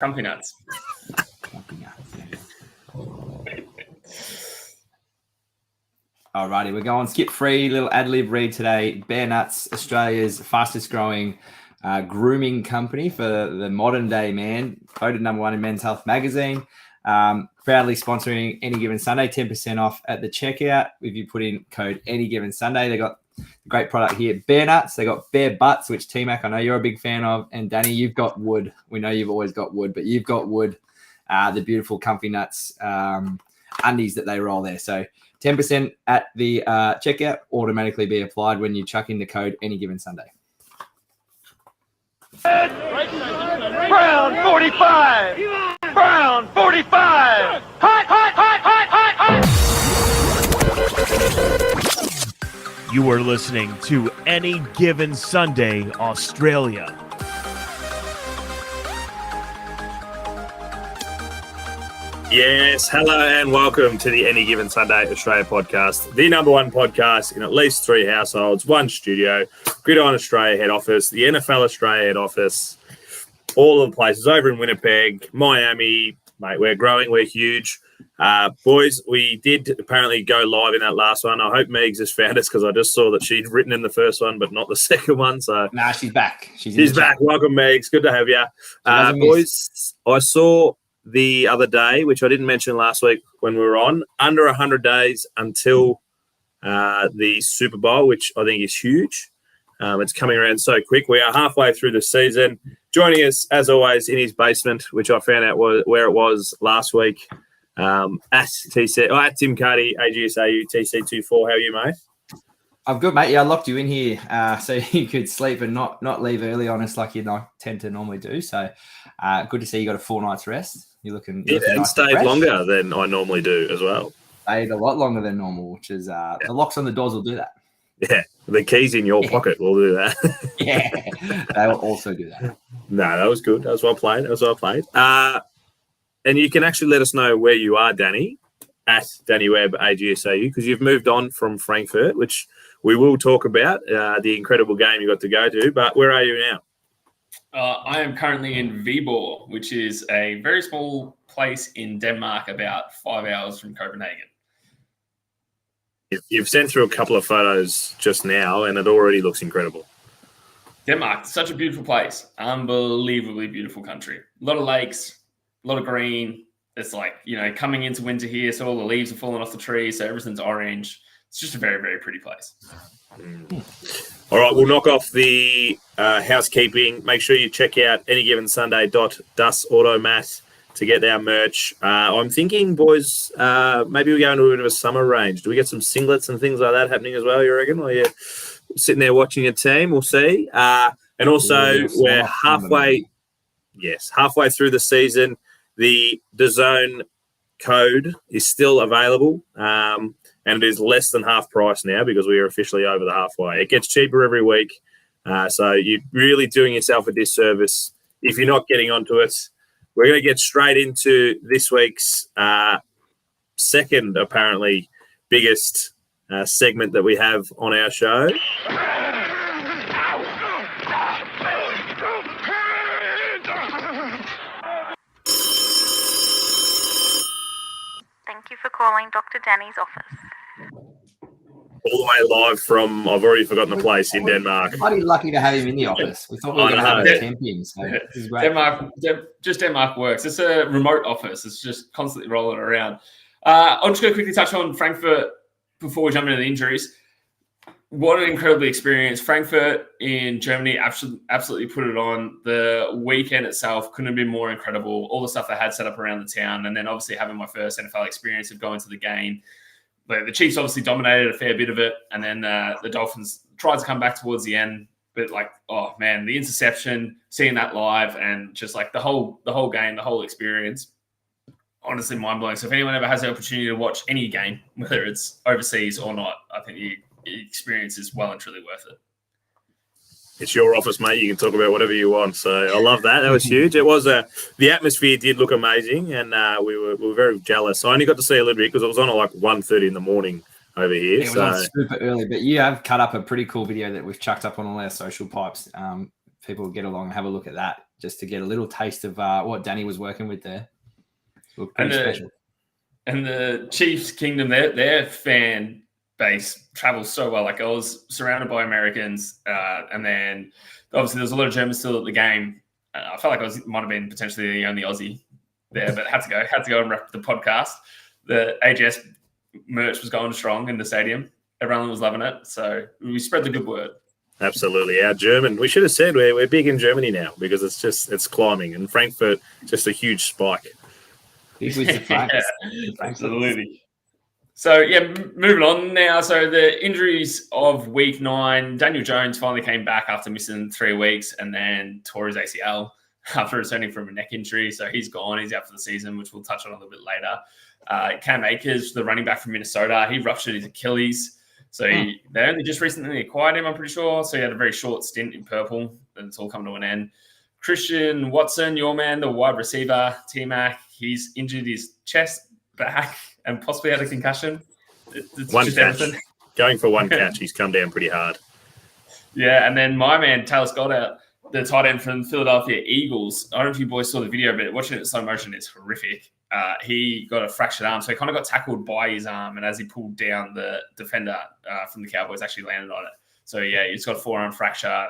Comfy nuts. Alrighty, we're going skip free, little ad lib read today. Bare Nuts, Australia's fastest growing grooming company for the modern day man, voted #1 in Men's Health magazine. Proudly sponsoring Any Given Sunday, 10% off at the checkout if you put in code Any Given Sunday. They got a great product here, Bare Nuts. They got Bare Butts, which TMac I know you're a big fan of, and Danny, you've got Wood. We know you've always got Wood, but you've got Wood, the beautiful comfy nuts undies that they roll there. So 10% at the checkout automatically be applied when you chuck in the code Any Given Sunday. Brown 45! Brown 45! Hot, hot, hot, hot, hot, hot! You are listening to Any Given Sunday, Australia. Yes, hello and welcome to the Any Given Sunday Australia podcast, the #1 podcast in at least 3 households, 1 studio, Gridiron Australia head office, the NFL Australia head office, all of the places over in Winnipeg, Miami. Mate, we're growing, we're huge. Boys, we did apparently go live in that last one. I hope Megs has found us because I just saw that she'd written in the first one, but not the second one. So Nah, she's back. She's back. Welcome, Megs. Good to have you. Boys, I saw the other day, which I didn't mention last week when we were on, under 100 days until the Super Bowl, which I think is huge. It's coming around so quick. We are halfway through the season. Joining us, as always, in his basement, which I found out where it was last week, at Tim Cardi, AGSAU TC24. How are you, mate? I'm good, mate. Yeah, I locked you in here so you could sleep and not leave early on us like you tend to normally do. So good to see you got a full night's rest. You're looking and nice stayed and longer than I normally do as well. Stayed a lot longer than normal, which is the locks on the doors will do that. Yeah, the keys in your pocket will do that. Yeah, they will also do that. No, that was good. That was well played. And you can actually let us know where you are, Danny, at Danny Webb AGSAU, because you've moved on from Frankfurt, which we will talk about, the incredible game you got to go to. But where are you now? I am currently in Viborg, which is a very small place in Denmark, about 5 hours from Copenhagen. You've sent through a couple of photos just now, and it already looks incredible. Denmark, such a beautiful place. Unbelievably beautiful country. A lot of lakes, a lot of green. It's like, coming into winter here, so all the leaves are falling off the trees, so everything's orange. It's just a very, very pretty place. All right, we'll knock off the housekeeping. Make sure you check out anygivensunday.dusautomat to get our merch. I'm thinking, boys, maybe we go into a bit of a summer range. Do we get some singlets and things like that happening as well, you reckon? Or you're sitting there watching your team? We'll see. And also, we're halfway through the season. The DAZN code is still available, and it is less than half price now because we are officially over the halfway. It gets cheaper every week, so you're really doing yourself a disservice if you're not getting onto it. We're going to get straight into this week's second, apparently, biggest segment that we have on our show. Thank you for calling Dr. Danny's office. All the way live from, I've already forgotten the place, in Denmark. Bloody lucky to have him in the office. We thought we were going to have a temp in, so this is great. Denmark works. It's a remote office. It's just constantly rolling around. I'm just going to quickly touch on Frankfurt before we jump into the injuries. What an incredible experience. Frankfurt in Germany absolutely put it on. The weekend itself couldn't have been more incredible. All the stuff they had set up around the town, and then obviously having my first NFL experience of going to the game. The Chiefs obviously dominated a fair bit of it, and then the Dolphins tried to come back towards the end. But the interception, seeing that live, and just like the whole game, the whole experience, honestly mind-blowing. So if anyone ever has the opportunity to watch any game, whether it's overseas or not, I think the experience is well and truly worth it. It's your office, mate. You can talk about whatever you want. So I love that. That was huge. It was the atmosphere did look amazing, and we were very jealous. I only got to see a little bit because it was on at like 1:30 in the morning over here. It was on super early, but you have cut up a pretty cool video that we've chucked up on all our social pipes. People will get along and have a look at that. just to get a little taste of what Danny was working with there. Looked And pretty special. And the Chiefs Kingdom, their fan base travels so well. Like I was surrounded by Americans, and then obviously there's a lot of Germans still at the game. I felt like might have been potentially the only Aussie there, but had to go and wrap the podcast. The AGS merch was going strong in the stadium. Everyone was loving it, so we spread the good word. Absolutely. Our German, we should have said we're big in Germany now because it's climbing, and Frankfurt just a huge spike. Big with the Franks. Yeah, absolutely. So, moving on now. So, the injuries of week 9, Daniel Jones finally came back after missing 3 weeks and then tore his ACL after returning from a neck injury. So, he's gone. He's out for the season, which we'll touch on a little bit later. Cam Akers, the running back from Minnesota, he ruptured his Achilles. So, they only just recently acquired him, I'm pretty sure. So, he had a very short stint in purple, and it's all come to an end. Christian Watson, your man, the wide receiver, TMac, he's injured his chest, back, and possibly had a concussion. It's one just catch. everything. Going for one catch, he's come down pretty hard. Yeah, and then my man, Taylor Scott, out, the tight end from Philadelphia Eagles. I don't know if you boys saw the video, but watching it in slow motion, it's horrific. He got a fractured arm, so he kind of got tackled by his arm, and as he pulled down, the defender from the Cowboys actually landed on it. So, he's got a forearm fracture.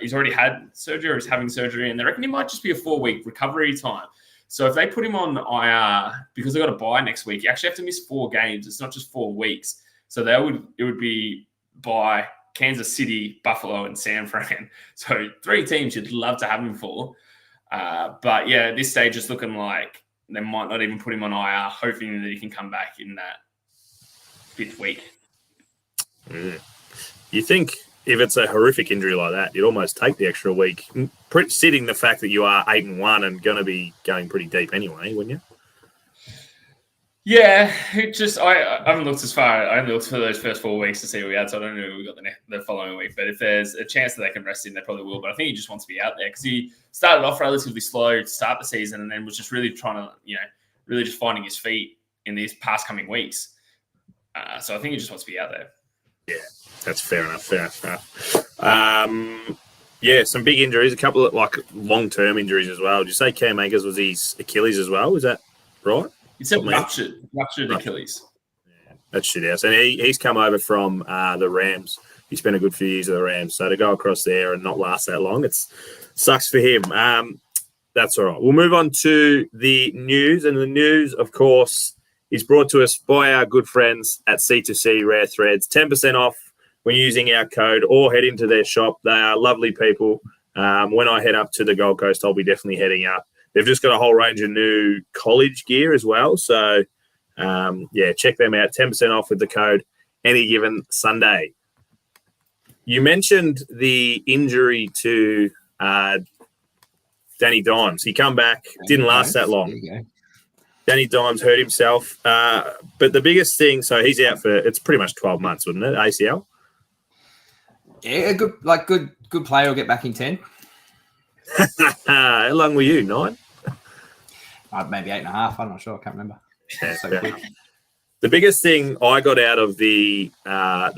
He's already had surgery, or he's having surgery, and they reckon it might just be a 4-week recovery time. So if they put him on IR, because they've got a bye next week, you actually have to miss 4 games. It's not just 4 weeks. So it would be by Kansas City, Buffalo, and San Fran. So 3 teams you'd love to have him for. But, at this stage, it's looking like they might not even put him on IR, hoping that he can come back in that 5th week. You think if it's a horrific injury like that, you'd almost take the extra week, sitting the fact that you are 8-1 and going to be going pretty deep anyway, wouldn't you? Yeah, I haven't looked as far. I only looked for those first 4 weeks to see what we had, so I don't know who we got the following week. But if there's a chance that they can rest him, they probably will. But I think he just wants to be out there because he started off relatively slow to start the season and then was just really trying to, really just finding his feet in these past coming weeks. So I think he just wants to be out there. Yeah, that's fair enough. Some big injuries, a couple of long-term injuries as well. Did you say Cam Akers was his Achilles as well? Is that right? You said ruptured Achilles. Yeah, that's shit house. And he's come over from the Rams. He spent a good few years at the Rams. So to go across there and not last that long, it sucks for him. That's all right. We'll move on to the news. And the news, of course, is brought to us by our good friends at C2C Rare Threads. 10% off when using our code or head into their shop. They are lovely people. When I head up to the Gold Coast, I'll be definitely heading up. They've just got a whole range of new college gear as well. So, check them out. 10% off with the code Any Given Sunday. You mentioned the injury to Danny Dimes. He come back, didn't last that long. Danny Dimes hurt himself. But the biggest thing, so he's out for, it's pretty much 12 months, wouldn't it, ACL? Yeah, good player will get back in 10. How long were you, 9? Maybe 8.5. I'm not sure. I can't remember. Yeah, so quick. The biggest thing I got out of the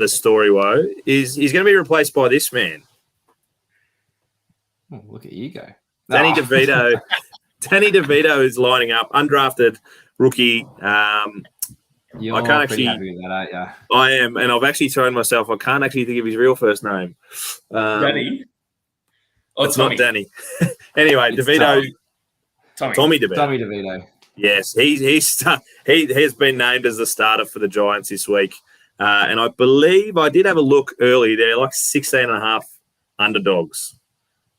story, Woe, is he's going to be replaced by this man. Oh, look at you go. Danny DeVito. Danny DeVito is lining up, undrafted rookie. You're I can't pretty actually. Happy with that, aren't you? I am, and I've actually thrown myself. I can't actually think of his real first name. Danny? It's not Danny. Anyway, It's DeVito. Tommy DeVito. Tommy DeVito. Yes, he has been named as the starter for the Giants this week. And I believe I did have a look early. They're like 16.5 underdogs.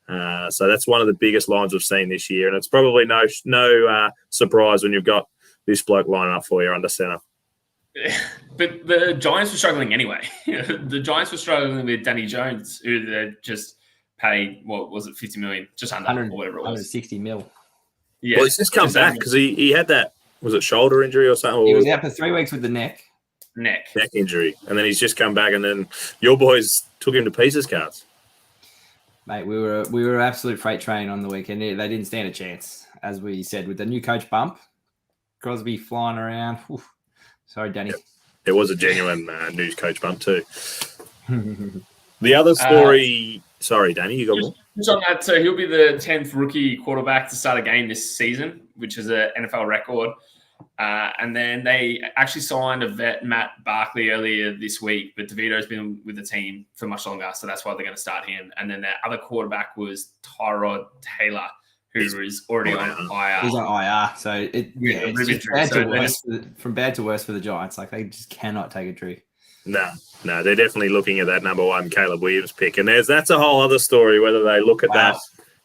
So that's one of the biggest lines we've seen this year. And it's probably no surprise when you've got this bloke lining up for you under center. But the Giants were struggling anyway. The Giants were struggling with Danny Jones, who they just paid, what was it, $50 million, just under, or whatever it was. 160 mil. Yeah. Well, he's just come back because he had that, was it shoulder injury or something? He was out for 3 weeks with the neck injury. And then he's just come back, and then your boys took him to pieces, Cards. Mate, we were absolute freight train on the weekend. They didn't stand a chance, as we said, with the new coach bump. Crosby flying around. Oof. Sorry, Danny. Yep. It was a genuine news coach bump too. The other story Sorry, Danny, you got more? Just on that, so he'll be the 10th rookie quarterback to start a game this season, which is an NFL record. And then they actually signed a vet, Matt Barkley, earlier this week, but DeVito's been with the team for much longer, so that's why they're going to start him. And then their other quarterback was Tyrod Taylor, who is already on IR. He's on IR, so it's just from bad to worse for the Giants. Like, they just cannot take a tree. No, they're definitely looking at that number one Caleb Williams pick, and that's a whole other story whether they look at that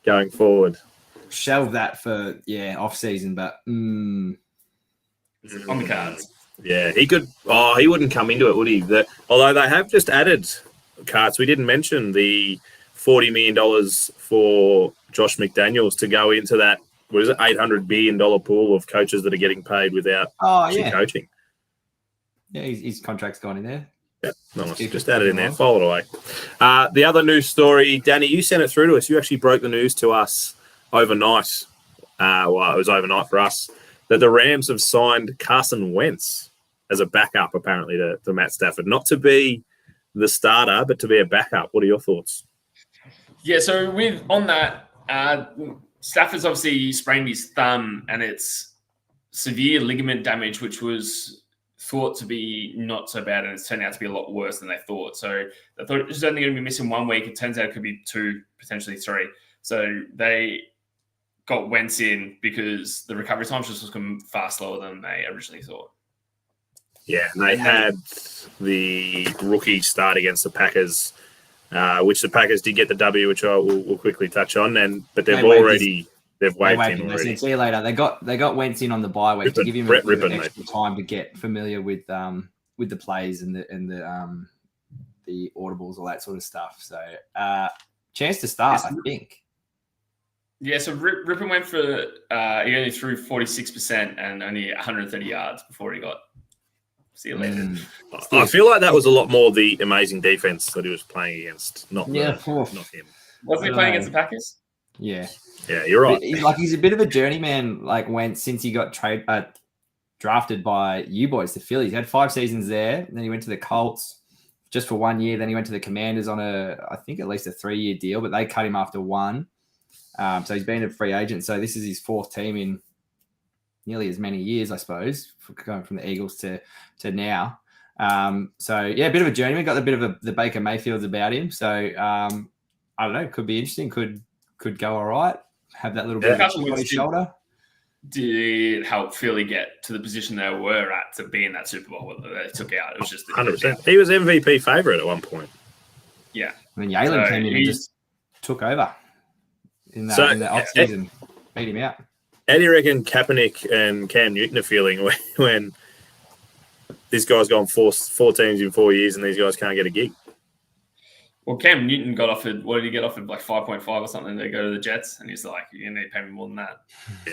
going forward. Shelve that for off season, but on the cards. Yeah, he could. Oh, he wouldn't come into it, would he? Although they have just added cards, we didn't mention the $40 million for Josh McDaniels to go into that. What is it? $800 billion pool of coaches that are getting paid without coaching. Yeah, his contract's gone in there. Yeah, nice. Just add it in there. File it away. The other news story, Danny, you sent it through to us. You actually broke the news to us overnight. Well, it was overnight for us that the Rams have signed Carson Wentz as a backup, apparently, to Matt Stafford. Not to be the starter, but to be a backup. What are your thoughts? Yeah, so on that, Stafford's obviously sprained his thumb, and it's severe ligament damage, which was thought to be not so bad, and it's turned out to be a lot worse than they thought. So they thought it was only going to be missing 1 week. It turns out it could be 2, potentially 3. So they got Wentz in because the recovery time just was going far slower than they originally thought. Yeah, and they had the rookie start against the Packers, which the Packers did get the W, which we'll quickly touch on. But they've waived him already. See you later. They got Wentz in on the bye week to give him extra time to get familiar with the plays and the audibles, all that sort of stuff. So chance to start, I think. Yeah, so Ripon went for he only threw 46% and only 130 yards before he got. See you later. I feel like that was a lot more the amazing defense that he was playing against, not him. Wasn't he playing against the Packers? Yeah. Yeah, you're right. He's a bit of a journeyman, like since he got drafted by you boys, the Phillies. He had 5 seasons there, and then he went to the Colts just for 1 year. Then he went to the Commanders on I think at least a 3-year deal, but they cut him after 1. So he's been a free agent. So this is his 4th team in nearly as many years, I suppose, going from the Eagles to now. So yeah, a bit of a journeyman. Got a bit of the Baker Mayfields about him. So I don't know. Could be interesting. Could go all right. Have that little bit of on his shoulder. Did help Philly get to the position they were at to be in that Super Bowl that they took out. It was just 100%. He was MVP favorite at one point. Yeah. And then Yalen came in and just took over in the offseason, beat him out. How do you reckon Kaepernick and Cam Newton are feeling when this guy's gone four teams in 4 years and these guys can't get a gig? Well, Cam Newton got offered, what did he get offered, like 5.5 or something to go to the Jets? And he's like, you need to pay me more than that. Yeah.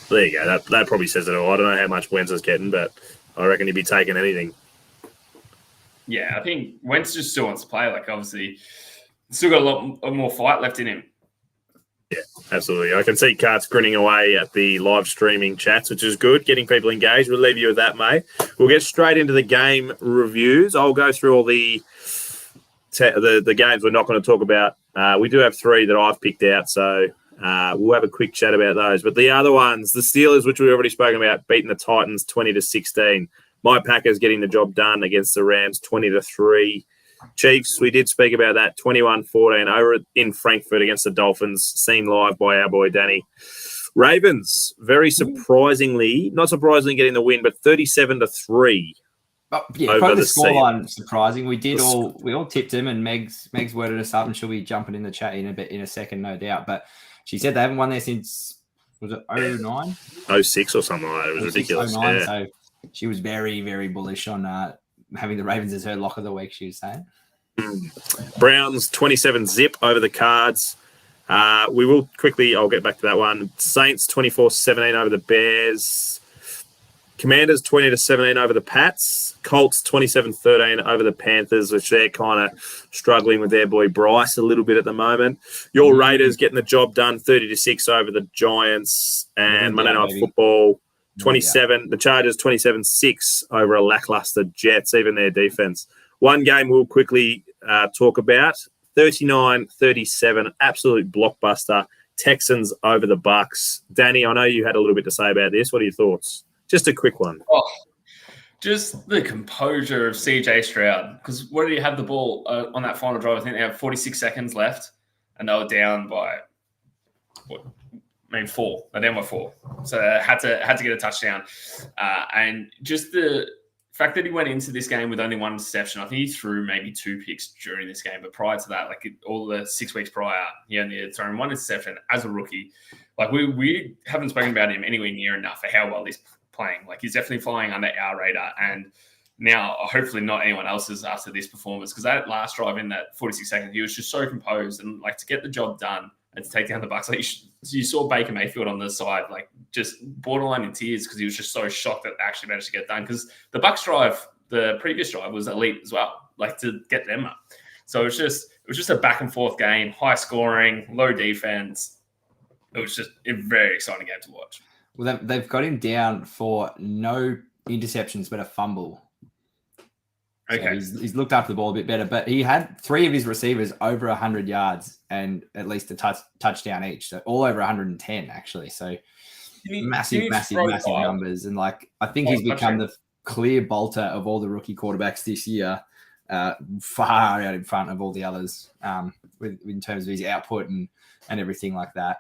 There you go. That probably says it all. I don't know how much Wentz is getting, but I reckon he'd be taking anything. Yeah, I think Wentz just still wants to play. Like, obviously, still got a lot more fight left in him. Yeah, absolutely. I can see Carts grinning away at the live streaming chats, which is good, getting people engaged. We'll leave you with that, mate. We'll get straight into the game reviews. I'll go through all the games we're not going to talk about. We do have 3 that I've picked out, so we'll have a quick chat about those. But the other ones, the Steelers, which we've already spoken about, beating the Titans 20-16. My Packers getting the job done against the Rams 20-3. Chiefs, we did speak about that, 21-14 over in Frankfurt against the Dolphins, seen live by our boy Danny. Ravens, very surprisingly, not surprisingly getting the win, but 37-3. Yeah, probably the scoreline surprising. We all tipped him, and Meg's worded us up, and she'll be jumping in the chat in a second, no doubt. But she said they haven't won there since, was it 09? 06 or something like that. It was ridiculous. 09, yeah. So she was very, very bullish on having the Ravens as her lock of the week, she was saying. Browns 27-zip over the Cards. We will quickly, I'll get back to that one. Saints 24-17 over the Bears. Commanders 20-17 over the Pats. Colts 27-13 over the Panthers, which they're kind of struggling with their boy Bryce a little bit at the moment. Your Raiders getting the job done 30-6 over the Giants. And Monday Night Football 27. The Chargers 27-6 over a lackluster Jets, even their defense. One game we'll quickly talk about. 39-37, absolute blockbuster. Texans over the Bucks. Danny, I know you had a little bit to say about this. What are your thoughts? Just a quick one. Oh, just the composure of CJ Stroud. Because what did he have the ball on that final drive? I think they have 46 seconds left, and they were down by maybe 4. They're down by 4, so they had to get a touchdown. And just the fact that he went into this game with only 1 interception. I think he threw maybe 2 picks during this game, but prior to that, like all the 6 weeks prior, he only had thrown 1 interception as a rookie. Like we haven't spoken about him anywhere near enough for how well he's playing. Like he's definitely flying under our radar, and now hopefully not anyone else's after this performance, because that last drive in that 46 seconds, he was just so composed and like to get the job done and to take down the Bucks. Like you saw Baker Mayfield on the side, like just borderline in tears because he was just so shocked that they actually managed to get done. Because the Bucks drive, the previous drive, was elite as well, like to get them up. So it was just a back and forth game, high scoring, low defense. It was just a very exciting game to watch. Well, they've got him down for no interceptions but a fumble. Okay. So he's looked after the ball a bit better, but he had 3 of his receivers over 100 yards and at least a touchdown each. So all over 110, actually. So massive numbers. And like, I think he's become the clear bolter of all the rookie quarterbacks this year, far out in front of all the others in terms of his output and everything like that.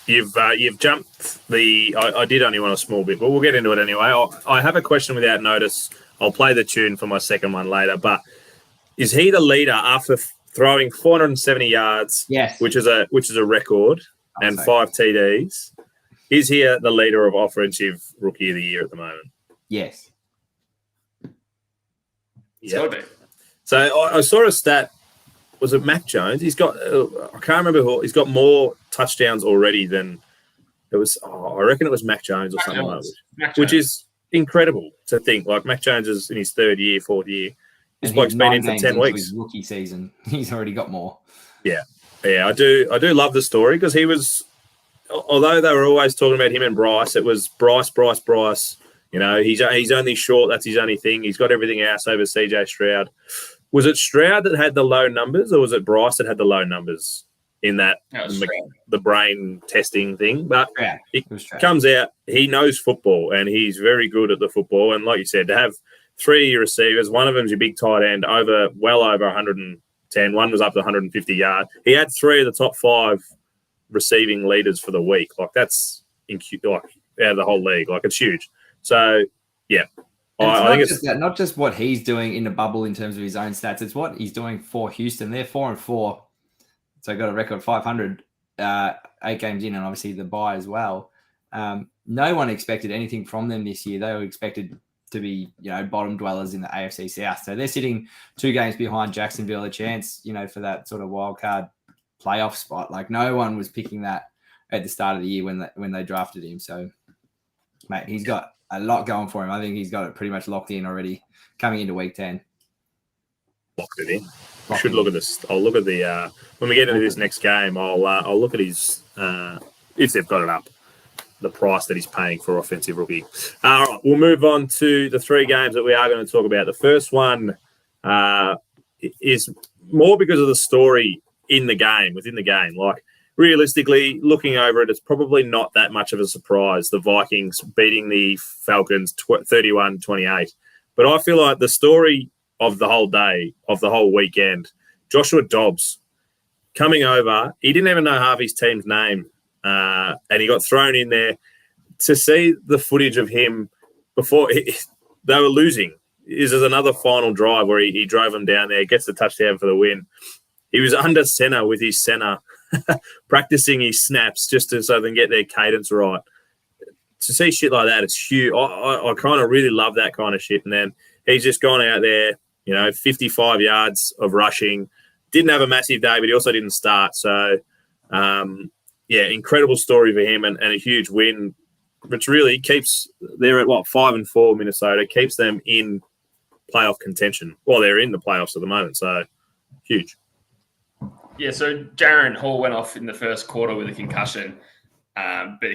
You've jumped the. I did only want a small bit, but we'll get into it anyway. I have a question without notice. I'll play the tune for my second one later. But is he the leader after throwing 470 yards? Yes, which is a record, and 5 TDs. Is he the leader of offensive rookie of the year at the moment? Yes. Yeah. So I saw a stat. Was it Mac Jones? He's got, I can't remember who, he's got more touchdowns already than it was. I reckon it was Mac Jones or something like that, which is incredible to think. Like Mac Jones is in his 3rd year, 4th year. This bloke's been in for 10 weeks. His rookie season, he's already got more. Yeah. I do love the story because he was, although they were always talking about him and Bryce, it was Bryce. You know, he's only short. That's his only thing. He's got everything else over CJ Stroud. Was it Stroud that had the low numbers, or was it Bryce that had the low numbers in that the brain testing thing? But it comes out he knows football and he's very good at the football. And like you said, to have 3 receivers, one of them's your big tight end, well over 110. One was up to 150 yards. He had 3 of the top 5 receiving leaders for the week. Like that's out of the whole league. Like it's huge. So yeah. I think it's not just what he's doing in the bubble in terms of his own stats. It's what he's doing for Houston. They're 4-4, so got a record 500, 8 games in, and obviously the bye as well. No one expected anything from them this year. They were expected to be, bottom dwellers in the AFC South. So they're sitting 2 games behind Jacksonville, a chance, for that sort of wild card playoff spot. Like no one was picking that at the start of the year when they drafted him. So, mate, he's got a lot going for him. I think he's got it pretty much locked in already coming into week 10. Locked it in. We should look at this. I'll look at the when we get into this next game. I'll look at his if they've got it up, the price that he's paying for offensive rookie. All right, we'll move on to the 3 games that we are going to talk about. The first one is more because of the story within the game. Like realistically, looking over it, it's probably not that much of a surprise. The Vikings beating the Falcons 31-28. But I feel like the story of the whole day, of the whole weekend, Joshua Dobbs coming over, he didn't even know half his team's name, and he got thrown in there. To see the footage of him before they were losing. This is another final drive where he drove them down there, gets the touchdown for the win. He was under center with his center, practicing his snaps just so they can get their cadence right. To see shit like that, it's huge. I kind of really love that kind of shit. And then he's just gone out there, 55 yards of rushing. Didn't have a massive day, but he also didn't start. So, incredible story for him and a huge win, which really keeps – they're at, 5-4 Minnesota, keeps them in playoff contention. Well, they're in the playoffs at the moment, so huge. Yeah, so Jaron Hall went off in the first quarter with a concussion, but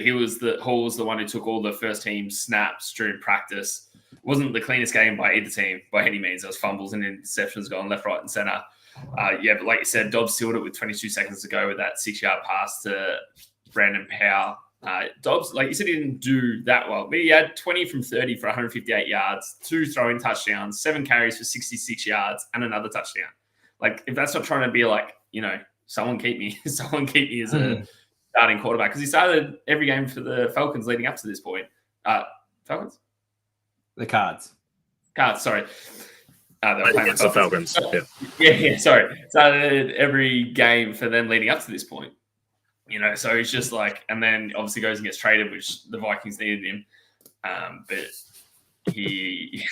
Hall was the one who took all the first team snaps during practice. It wasn't the cleanest game by either team by any means. There was fumbles and interceptions going left, right, and center. But like you said, Dobbs sealed it with 22 seconds to go with that 6-yard pass to Brandon Powell. Dobbs, like you said, he didn't do that well, but he had 20 from 30 for 158 yards, 2 throwing touchdowns, 7 carries for 66 yards, and another touchdown. Like, if that's not trying to be like, someone keep me as a starting quarterback, because he started every game for the Falcons leading up to this point. Falcons? The Cards, sorry. They were playing Against the Falcons. Yeah, sorry. Started every game for them leading up to this point. So he's just like, and then obviously goes and gets traded, which the Vikings needed him. But he.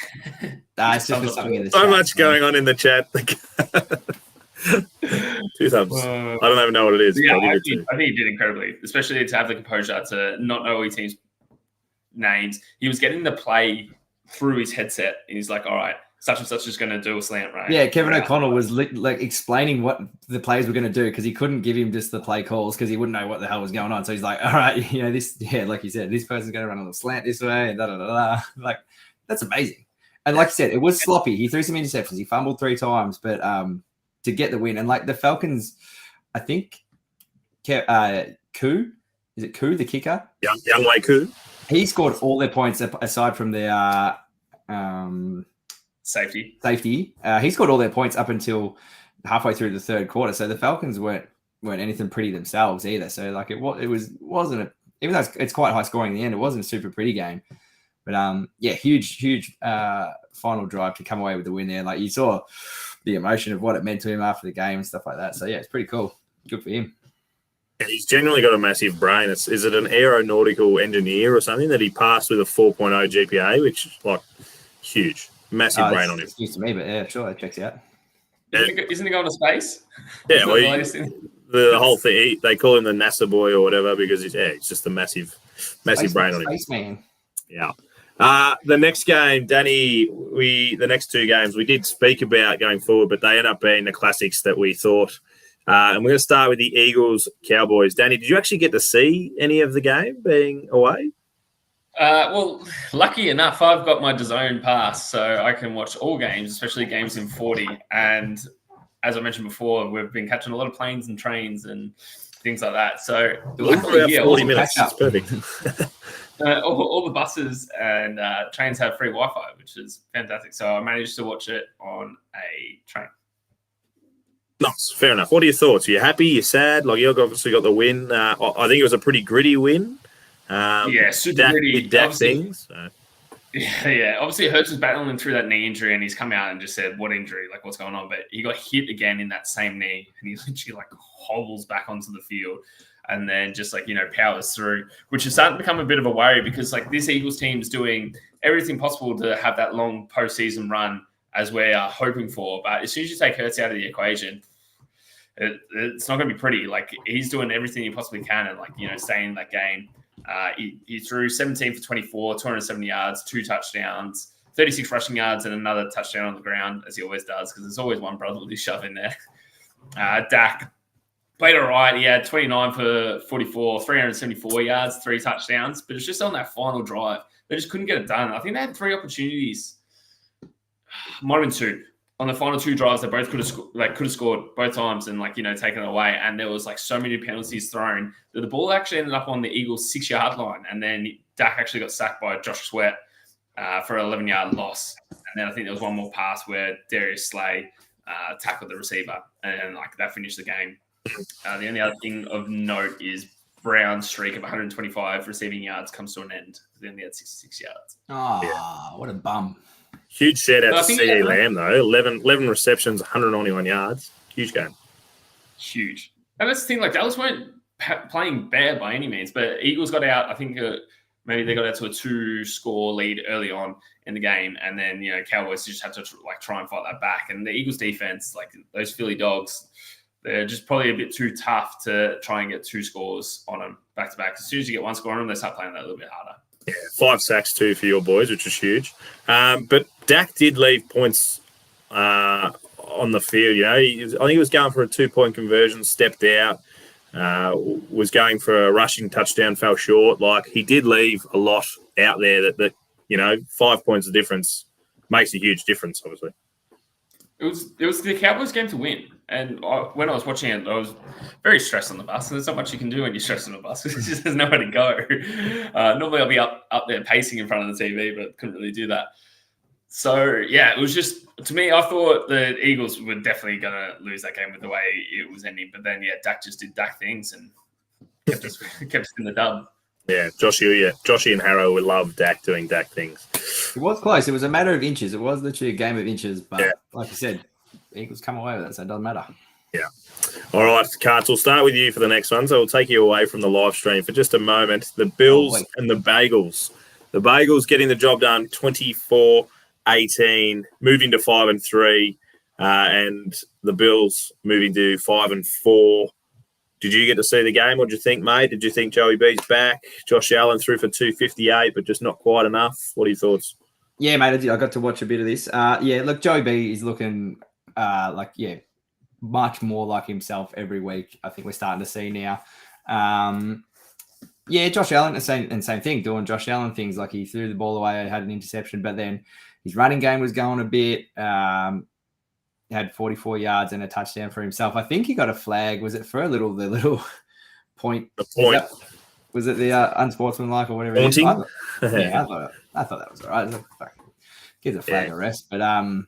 it's just something in the so chat, much man. going on in the chat. 2 thumbs. I don't even know what it is. Yeah, I think he did incredibly, especially to have the composure to not know all your team's names. He was getting the play through his headset, and he's like, all right, such and such is going to do a slant, right? Yeah, Kevin O'Connell was like explaining what the players were going to do, because he couldn't give him just the play calls because he wouldn't know what the hell was going on. So he's like, all right, like you said, this person's going to run a little slant this way, and da-da-da-da. Like, that's amazing. And like I said, it was sloppy. He threw some interceptions. He fumbled 3 times, but to get the win. And like the Falcons, I think Koo, is it Koo, the kicker? Young Wei Koo. He scored all their points aside from their safety. He scored all their points up until halfway through the third quarter. So the Falcons weren't anything pretty themselves either. So like wasn't even though it's quite high scoring in the end, it wasn't a super pretty game. But huge final drive to come away with the win there. Like, you saw the emotion of what it meant to him after the game and stuff like that. So yeah, it's pretty cool. Good for him. And he's genuinely got a massive brain. Is it an aeronautical engineer or something that he passed with a 4.0 GPA, which is like huge, massive brain on him. It's news to me, but yeah, sure, that checks out. Isn't he going to space? Yeah, the whole thing. They call him the NASA boy or whatever because he's just a massive brain on him. Space man. Yeah. The next game, Danny, the next 2 games we did speak about going forward, but they end up being the classics that we thought. And we're going to start with the Eagles-Cowboys. Danny, did you actually get to see any of the game being away? Well, lucky enough, I've got my DAZN pass, so I can watch all games, especially games in 40. And as I mentioned before, we've been catching a lot of planes and trains and things like that. So luckily, 40 minutes. It's perfect. All the buses and trains have free Wi-Fi, which is fantastic. So I managed to watch it on a train. Nice, fair enough. What are your thoughts? Are you happy? You're sad? Like, you obviously got the win. I think it was a pretty gritty win. Super gritty. Things. So. Yeah. Obviously, Hurts was battling through that knee injury, and he's come out and just said, "What injury? Like, what's going on?" But he got hit again in that same knee, and he literally hobbles back onto the field. And then just powers through, which is starting to become a bit of a worry because this Eagles team is doing everything possible to have that long postseason run as we are hoping for. But as soon as you take Hurts out of the equation, it's not going to be pretty. Like, he's doing everything he possibly can and staying in that game. He threw 17 for 24, 270 yards, 2 touchdowns, 36 rushing yards, and another touchdown on the ground, as he always does, because there's always one brother to shove in there. Dak played all right. He had 29 for 44, 374 yards, 3 touchdowns, but it's just on that final drive. They just couldn't get it done. I think they had 3 opportunities. Might have been 2. On the final 2 drives, they both could have scored both times and taken it away. And there was so many penalties thrown that the ball actually ended up on the Eagles' 6-yard line. And then Dak actually got sacked by Josh Sweat for an 11-yard loss. And then I think there was one more pass where Darius Slay tackled the receiver, and that finished the game. The only other thing of note is Brown's streak of 125 receiving yards comes to an end. Then they had 66 yards. What a bum. Huge shout out to C.E. Lamb, though. 11 receptions, 191 yards. Huge game. Huge. And that's the thing, Dallas weren't playing bad by any means, but Eagles got out, I think maybe they got out to a 2-score lead early on in the game, and then, Cowboys just had to try and fight that back. And the Eagles defense, those Philly dogs, they're just probably a bit too tough to try and get 2 scores on them back-to-back. As soon as you get 1 score on them, they start playing that a little bit harder. Yeah, 5 sacks too for your boys, which is huge. But Dak did leave points on the field. I think he was going for a 2-point conversion, stepped out, was going for a rushing touchdown, fell short. He did leave a lot out there that 5 points of difference makes a huge difference, obviously. It was the Cowboys game to win. And when I was watching it, I was very stressed on the bus. And there's not much you can do when you're stressed on the bus. There's nowhere to go. Normally I'll be up there pacing in front of the TV, but couldn't really do that. So, yeah, it was just, to me, I thought the Eagles were definitely going to lose that game with the way it was ending. But then, yeah, Dak just did Dak things and kept us in the dub. Yeah, Joshy and Harrow would love Dak doing Dak things. It was close. It was a matter of inches. It was literally a game of inches. But like you said, Eagles come away with it, so it doesn't matter. Yeah. All right, Carts, we'll start with you for the next one. So we'll take you away from the live stream for just a moment. The Bills and the Bagels. The Bagels getting the job done 24-18, moving to 5-3, and the Bills moving to 5-4. Did you get to see the game? What did you think, mate? Did you think Joey B's back? Josh Allen threw for 258, but just not quite enough. What are your thoughts? Yeah, mate, I got to watch a bit of this. Look, Joey B is looking much more like himself every week. I think we're starting to see now. Josh Allen, same thing, doing Josh Allen things. Like he threw the ball away, had an interception, but then his running game was going a bit. Had 44 yards and a touchdown for himself. I think he got a flag. Was it for the little point? The point. Was it the unsportsmanlike or whatever? Haunting? I thought that was all right. Gives a flag a rest. But I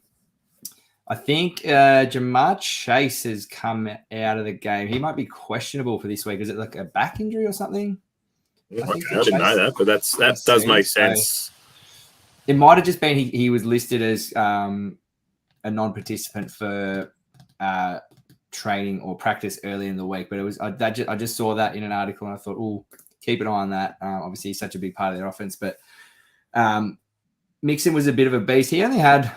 think Jamar Chase has come out of the game. He might be questionable for this week. Is it like a back injury or something? I didn't know that, but that does make sense. It might have just been he was listed as a non-participant for training or practice early in the week, but it was I just saw that in an article and I thought, oh, keep an eye on that. Obviously, he's such a big part of their offense, but Mixon was a bit of a beast. He only had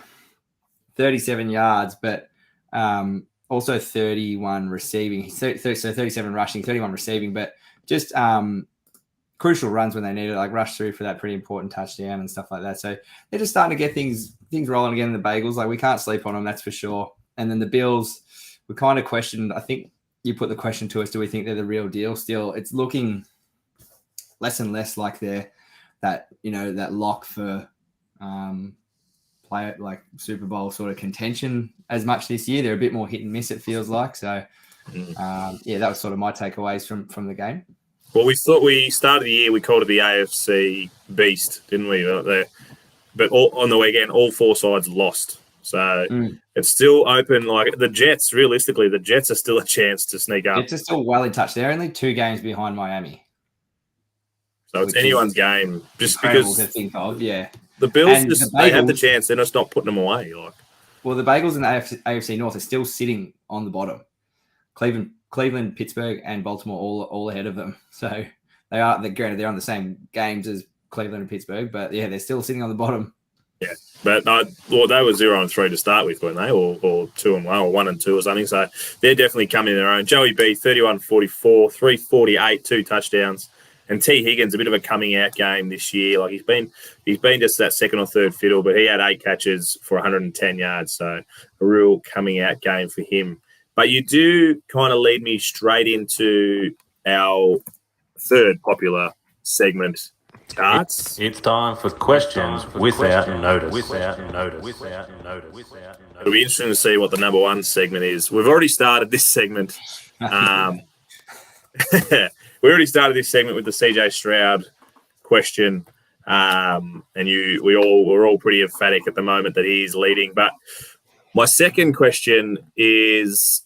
37 yards, but also 31 receiving. So 37 rushing, 31 receiving, but just crucial runs when they needed, like rush through for that pretty important touchdown and stuff like that. So they're just starting to get things rolling again in the Bagels. Like we can't sleep on them, that's for sure. And then the Bills, we kind of questioned, I think you put the question to us, do we think they're the real deal still? It's looking less and less like they're that lock for play like Super Bowl sort of contention as much this year. They're a bit more hit and miss, it feels like. So that was sort of my takeaways from the game. Well, we thought we started the year, we called it the AFC Beast, didn't we? But on the weekend, all four sides lost. So it's still open. Like the Jets, realistically, the Jets are still a chance to sneak up. Jets are still well in touch. They're only 2 games behind Miami. So it's anyone's game. Just because to think of, yeah. The Bills, they have the chance. They're just not putting them away. Well, the Bagels in the AFC North are still sitting on the bottom. Cleveland, Pittsburgh, and Baltimore all ahead of them. So they are. Granted, they're on the same games as Cleveland and Pittsburgh, but yeah, they're still sitting on the bottom. Yeah, but they were 0-3 to start with, weren't they? Or 2-1 or 1-2 or something. So they're definitely coming in their own. Joey B, 31-44, 348, 2 touchdowns, and T Higgins, a bit of a coming out game this year. Like he's been just that second or third fiddle, but he had 8 catches for 110 yards. So a real coming out game for him. But you do kind of lead me straight into our third popular segment, Carts. It's time for questions without notice. It'll be interesting to see what the number one segment is. We've already started this segment. We already started this segment with the CJ Stroud question, and we're all pretty emphatic at the moment that he's leading. But my second question is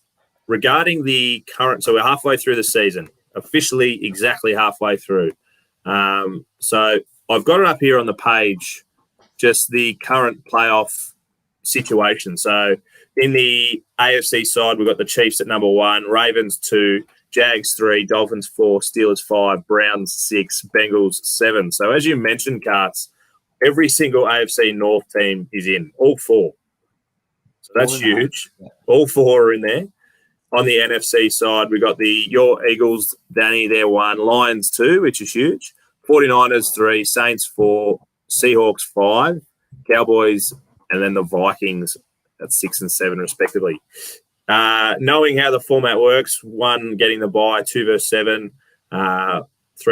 regarding the current. So we're halfway through the season, officially exactly halfway through. So I've got it up here on the page, just the current playoff situation. So in the AFC side, we've got the Chiefs at number 1, Ravens 2, Jags 3, Dolphins 4, Steelers 5, Browns 6, Bengals 7. So as you mentioned, Carts, every single AFC North team is in, all 4. So that's huge. All 4 are in there. On the NFC side, we got your Eagles, Danny, they're 1, Lions 2, which is huge, 49ers 3, Saints 4, Seahawks 5, Cowboys, and then the Vikings at 6 and 7, respectively. Knowing how the format works, 1 getting the bye, 2 versus 7, 3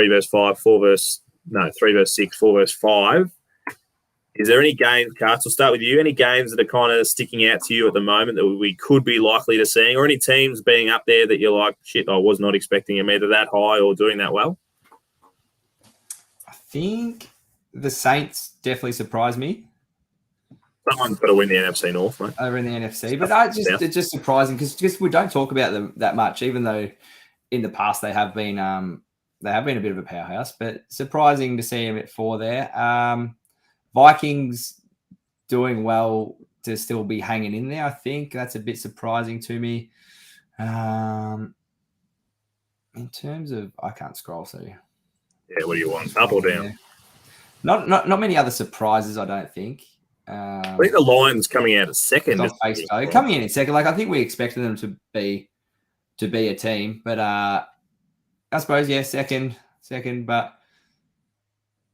versus 5, 3 versus 6, 4 versus 5. Is there any games, Carts, we'll start with you, any games that are kind of sticking out to you at the moment that we could be likely to seeing, or any teams being up there that you're like, shit, I was not expecting them either that high or doing that well? I think the Saints definitely surprised me. Someone's got to win the NFC North, mate. Over in the NFC, but it's just surprising because we don't talk about them that much, even though in the past they have been a bit of a powerhouse. But surprising to see them at 4 there. Vikings doing well to still be hanging in there. I think that's a bit surprising to me. In terms of, I can't scroll, so Yeah, what do you want? Up or down? yeah. Not many other surprises, I don't think. I think the Lions coming out at second. Coming in second, like I think we expected them to be a team, but I suppose suppose second, but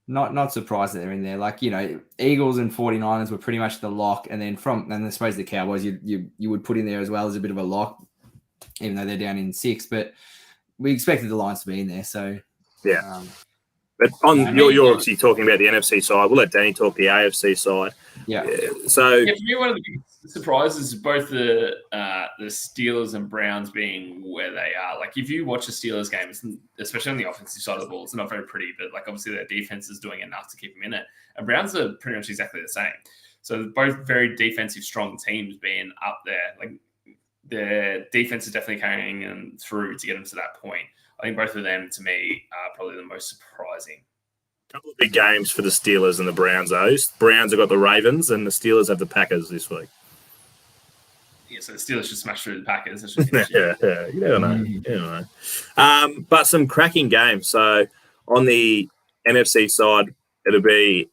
not surprised that they're in there. Like, you know, Eagles and 49ers were pretty much the lock, and then I suppose the Cowboys you would put in there as well as a bit of a lock, even though they're down in 6. But we expected the Lions to be in there, so yeah. But you're obviously talking about the NFC side. We'll let Danny talk the AFC side. Yeah. So for me, one of the big surprises is both the Steelers and Browns being where they are. Like, if you watch the Steelers game, especially on the offensive side of the ball, it's not very pretty, but like obviously their defense is doing enough to keep them in it. And Browns are pretty much exactly the same. So both very defensive, strong teams being up there. Like, their defense is definitely carrying them through to get them to that point. I think both of them, to me, are probably the most surprising. A couple of big games for the Steelers and the Browns, though. Browns have got the Ravens and the Steelers have the Packers this week. Yeah, so the Steelers should smash through the Packers. Yeah, you never know. You never know. But some cracking games. So on the NFC side, it'll be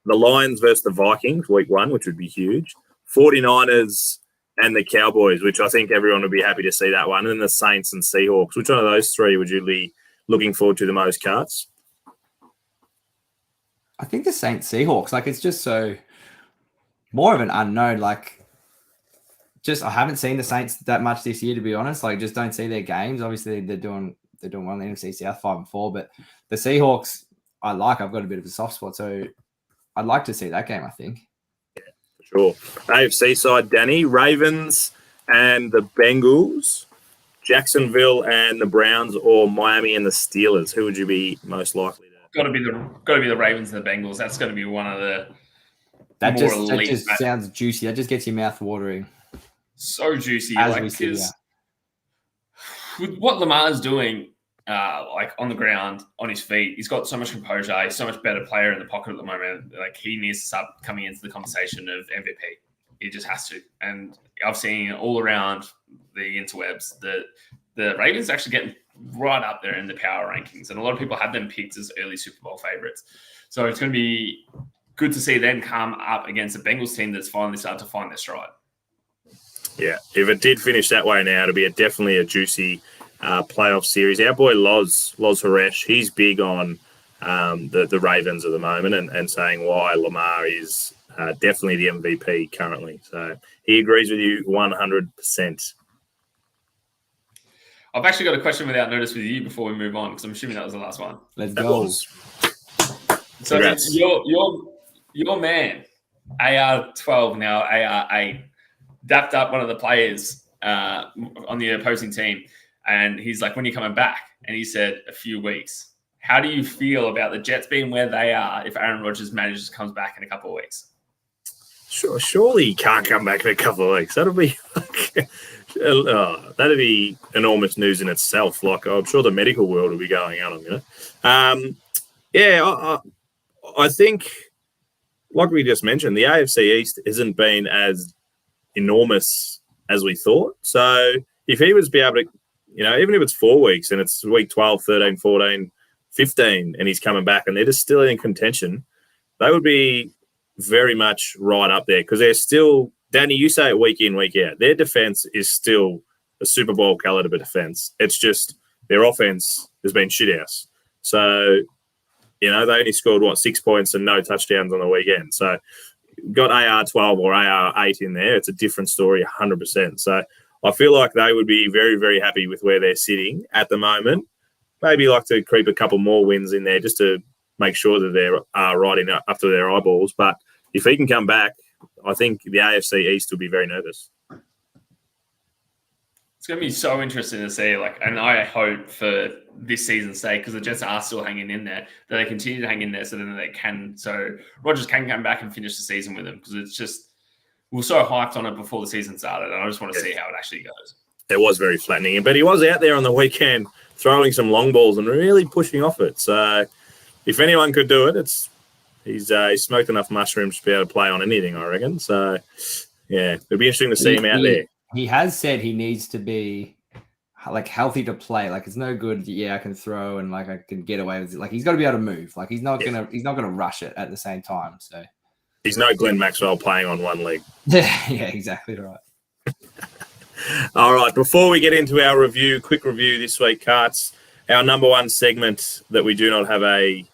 the Lions versus the Vikings, week 1, which would be huge. 49ers and the Cowboys, which I think everyone would be happy to see that one. And then the Saints and Seahawks. Which one of those 3 would you be looking forward to the most, Carts? I think the Saints Seahawks, like, it's just so more of an unknown. Like, just I haven't seen the Saints that much this year, to be honest. Like, just don't see their games. Obviously, they're doing well in the NFC South, 5-4. But the Seahawks, I've got a bit of a soft spot, so I'd like to see that game, I think. Sure. AFC side, Danny, Ravens and the Bengals, Jacksonville and the Browns, or Miami and the Steelers. Who would you be most likely to? Got to be the Ravens and the Bengals. That's going to be one of the that just sounds juicy. That just gets your mouth watering. So juicy, because with what Lamar's doing, like on the ground, on his feet, he's got so much composure. He's so much better player in the pocket at the moment. Like, he needs to start coming into the conversation of MVP. He just has to. And I've seen all around the interwebs that the Ravens are actually getting right up there in the power rankings. And a lot of people have them picked as early Super Bowl favorites. So it's going to be good to see them come up against a Bengals team that's finally started to find their stride. Yeah, if it did finish that way now, it'll be definitely a juicy playoff series. Our boy Loz Haresh, he's big on the Ravens at the moment and saying why Lamar is definitely the MVP currently. So he agrees with you 100%. I've actually got a question without notice with you before we move on, because I'm assuming that was the last one. Let's go. So congrats. Your man, AR12 now AR8, dapped up one of the players on the opposing team. And he's like, when are you coming back? And he said, a few weeks. How do you feel about the Jets being where they are if Aaron Rodgers manages to come back in a couple of weeks? Surely he can't come back in a couple of weeks. That'll be that'd be enormous news in itself. Like, I'm sure the medical world will be going out on it. I think, like we just mentioned, the AFC East hasn't been as enormous as we thought. So if he was to be able to, even if it's 4 weeks and it's week 12, 13, 14, 15, and he's coming back and they're just still in contention, they would be very much right up there, because they're still, Danny, you say it week in, week out, their defense is still a Super Bowl caliber defense. It's just their offense has been shit house. So, they only scored, 6 points and no touchdowns on the weekend. So got AR12 or AR8 in there, it's a different story 100%. So I feel like they would be very, very happy with where they're sitting at the moment. Maybe like to creep a couple more wins in there just to make sure that they're riding up to their eyeballs. But if he can come back, I think the AFC East will be very nervous. It's going to be so interesting to see, and I hope for this season's sake, because the Jets are still hanging in there, that they continue to hang in there so Rodgers can come back and finish the season with them, because it's just, we were so hyped on it before the season started, and I just want to see how it actually goes. It was very flattening, but he was out there on the weekend throwing some long balls and really pushing off it. So if anyone could do it, he's smoked enough mushrooms to be able to play on anything, I reckon. So, yeah, it'll be interesting to see him out there. He has said he needs to be healthy to play. It's no good. Yeah, I can throw and I can get away with it. He's got to be able to move. He's not gonna rush it at the same time. So he's no Glenn Maxwell playing on one leg. Yeah, exactly right. All right, before we get into our quick review this week, Carts, our number one segment that we do not have a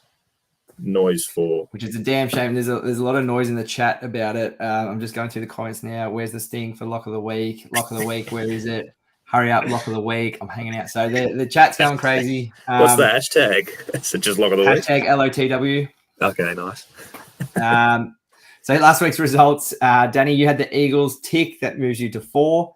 noise for. Which is a damn shame. There's a lot of noise in the chat about it. I'm just going through the comments now. Where's the sting for Lock of the Week? Lock of the Week, where is it? Hurry up, Lock of the Week. I'm hanging out. So the chat's going crazy. What's the hashtag? Is it just Lock of the Week? Hashtag LOTW. Okay, nice. So last week's results, Danny, you had the Eagles tick. That moves you to 4.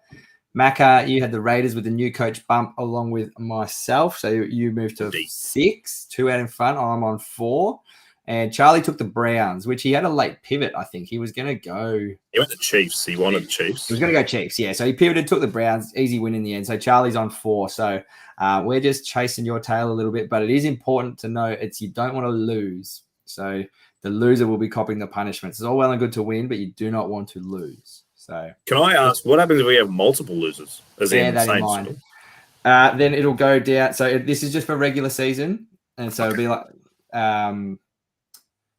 Macca, you had the Raiders with the new coach bump along with myself. So you moved to 6, 2 out in front. I'm on 4. And Charlie took the Browns, which he had a late pivot, I think. He was going to go... He went to Chiefs. He wanted the Chiefs. He was going to go Chiefs, yeah. So he pivoted, took the Browns. Easy win in the end. So Charlie's on 4. So we're just chasing your tail a little bit. But it is important to know you don't want to lose. So the loser will be copying the punishments. It's all well and good to win, but you do not want to lose. So can I ask, what happens if we have multiple losers? Bear that in mind. Then it'll go down. So this is just for regular season. And so it'll be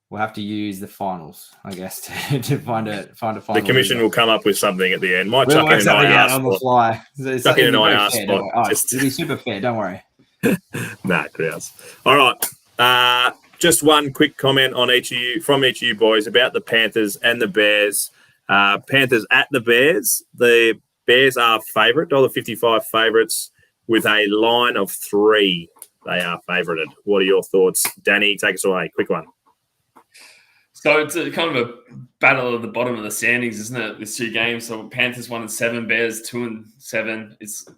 we'll have to use the finals, I guess, to find a final. The commission will come up with something at the end. Might we'll chuck in an IR on the fly. Chuck in an IR spot. It'll be super fair. Don't worry. Nah, grouse. All right. Just one quick comment on from each of you boys about the Panthers and the Bears. Panthers at the Bears. The Bears are favourite, $1.55 favourites with a line of 3. They are favoured. What are your thoughts? Danny, take us away. Quick one. So it's kind of a battle at the bottom of the standings, isn't it? These 2 games. So Panthers 1-7, Bears 2-7. It's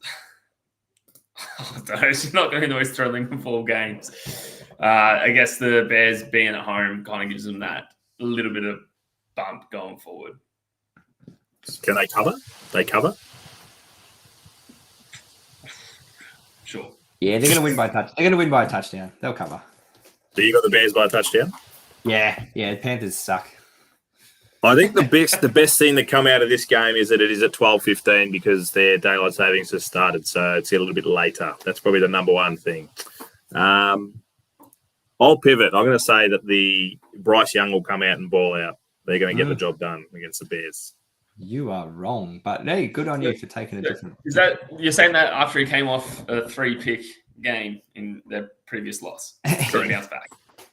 it's not going to be the most thrilling 4 games. I guess the Bears being at home kind of gives them that little bit of bump going forward. Can they cover? They cover? Sure. Yeah, they're going to win by touch. They're going to win by a touchdown. They'll cover. So you got the Bears by a touchdown? Yeah. The Panthers suck. I think the best thing that come out of this game is that it is at 12:15 because their daylight savings has started, so it's a little bit later. That's probably the number one thing. I'll pivot. I'm going to say that the Bryce Young will come out and ball out. They're going to get the job done against the Bears. You are wrong, but hey, good on you for taking a different. Is that you're saying that after he came off a 3-pick game in their previous loss for a bounce back?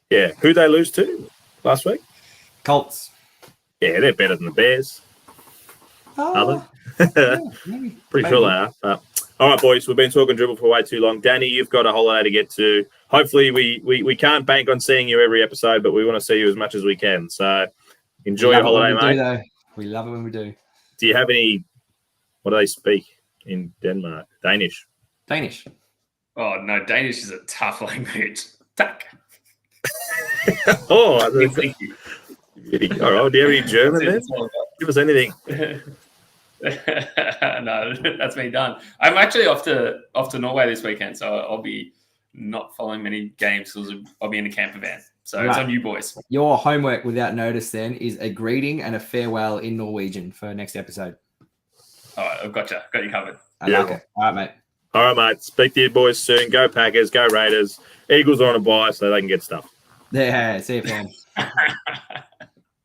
Yeah, who they lose to last week? Colts. Yeah, they're better than the Bears. Oh, maybe. Pretty sure they are. All right, boys, we've been talking dribble for way too long. Danny, you've got a holiday to get to. Hopefully, we can't bank on seeing you every episode, but we want to see you as much as we can. So enjoy your holiday, mate. We love it when we do. Do you have any, what do they speak in Denmark? Danish? Oh, no, Danish is a tough language. Tak. Thank you. All right, do you have any German then? Give us anything. No, that's me done. I'm actually off to Norway this weekend, so I'll be not following many games because I'll be in a camper van. So It's on you boys. Your homework without notice then is a greeting and a farewell in Norwegian for next episode. All right, I've got you. Got you covered. I like it. All right, mate. All right, mate. Speak to you boys soon. Go Packers. Go Raiders. Eagles are on a bye so they can get stuff. Yeah, see you, fam.